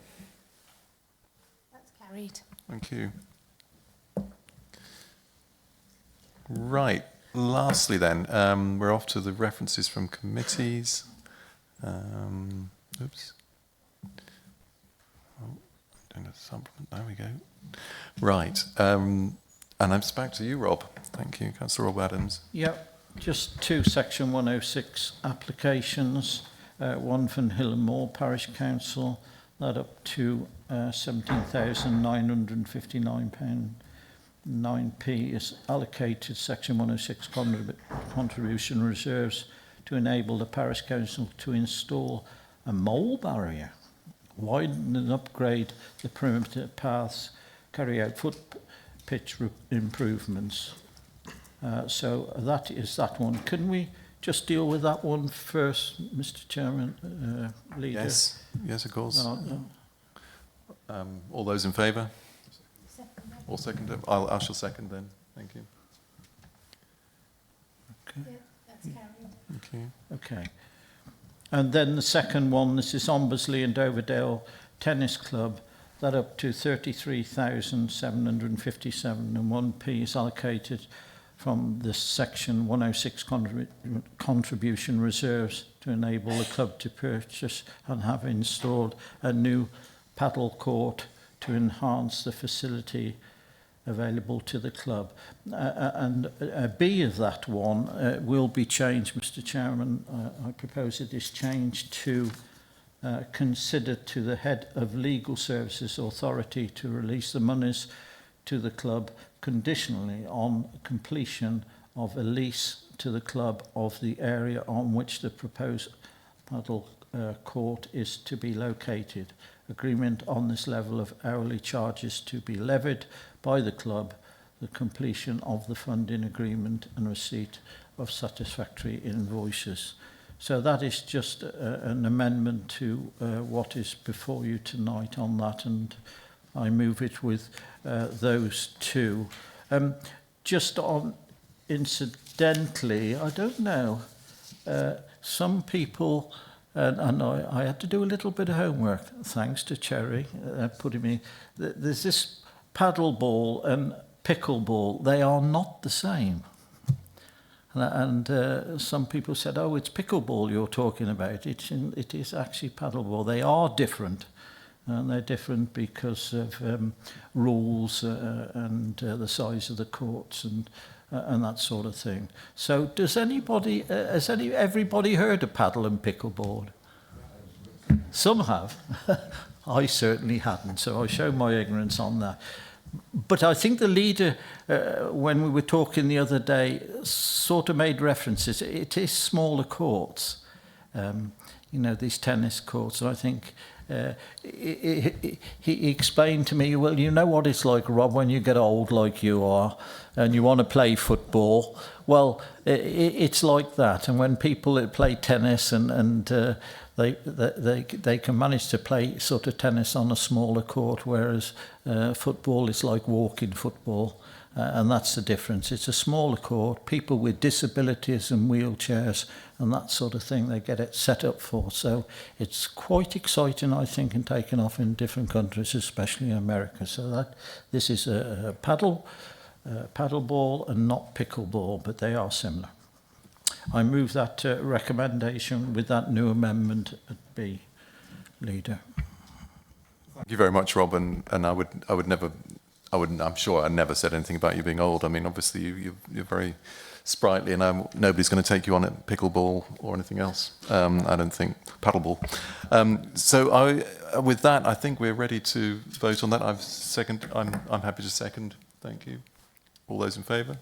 [SPEAKER 8] That's carried.
[SPEAKER 1] Thank you. Right. Lastly then, we're off to the references from committees. Oops. Oh, doing a supplement. There we go. Right. And it's back to you, Rob. Thank you. Councillor Rob Adams.
[SPEAKER 12] Yep. Just two Section 106 applications. One from Hill and Moor Parish Council, that up to £17,959. 9p is allocated Section 106 contribution reserves to enable the Parish Council to install a mole barrier, widen and upgrade the perimeter paths, carry out footpitch improvements. So that is that one. Can we just deal with that one first, Mr. Chairman, Leader?
[SPEAKER 1] Yes, of course. All those in favour? Or second? I shall second then. Thank you.
[SPEAKER 12] Okay.
[SPEAKER 8] Yeah, that's carried.
[SPEAKER 1] Thank you.
[SPEAKER 12] Okay. And then the second one, this is Ombersley and Doverdale Tennis Club, that up to 33,757 and 1p is allocated from the Section 106 contribution reserves to enable the club to purchase and have installed a new paddle court to enhance the facility available to the club. And B of that one will be changed, Mr. Chairman. I propose it is changed to consider to the head of Legal Services Authority to release the monies to the club conditionally on completion of a lease to the club of the area on which the proposed paddle court is to be located. agreement on this level of hourly charges to be levied by the club, the completion of the funding agreement and receipt of satisfactory invoices. So that is just an amendment to what is before you tonight on that, and I move it with those two. Just on, incidentally, I don't know, some people, and I had to do a little bit of homework, thanks to Cherry, putting me, there's this paddle ball and pickleball, they are not the same. And some people said, oh, it's pickleball you're talking about. It is actually paddleball. They are different. And they're different because of rules and the size of the courts and that sort of thing. So does anybody, everybody heard of paddle and pickleball? Some have. I certainly hadn't, so I show my ignorance on that. But I think the leader, when we were talking the other day, sort of made references. It is smaller courts, you know, these tennis courts. And I think he explained to me, well, you know what it's like, Rob, when you get old like you are and you want to play football. Well, it's like that. And when people play tennis and they can manage to play sort of tennis on a smaller court, whereas football is like walking football, and that's the difference. It's a smaller court, people with disabilities and wheelchairs and that sort of thing, they get it set up for. So it's quite exciting, I think, and taken off in different countries, especially in America. So that this is a paddle ball and not pickleball, but they are similar. I move that recommendation with that new amendment at B, Leader.
[SPEAKER 1] Thank you very much, Rob. And I'm sure I never said anything about you being old. I mean, obviously you're very sprightly, and nobody's going to take you on at pickleball or anything else. I don't think paddleball. So with that, I think we're ready to vote on that. I'm happy to second. Thank you. All those in favour?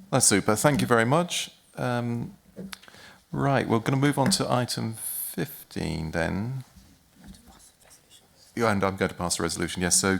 [SPEAKER 1] That's super. Thank you very much. Right, we're going to move on to item 15 then. Yeah, and I'm going to pass the resolution, yes. So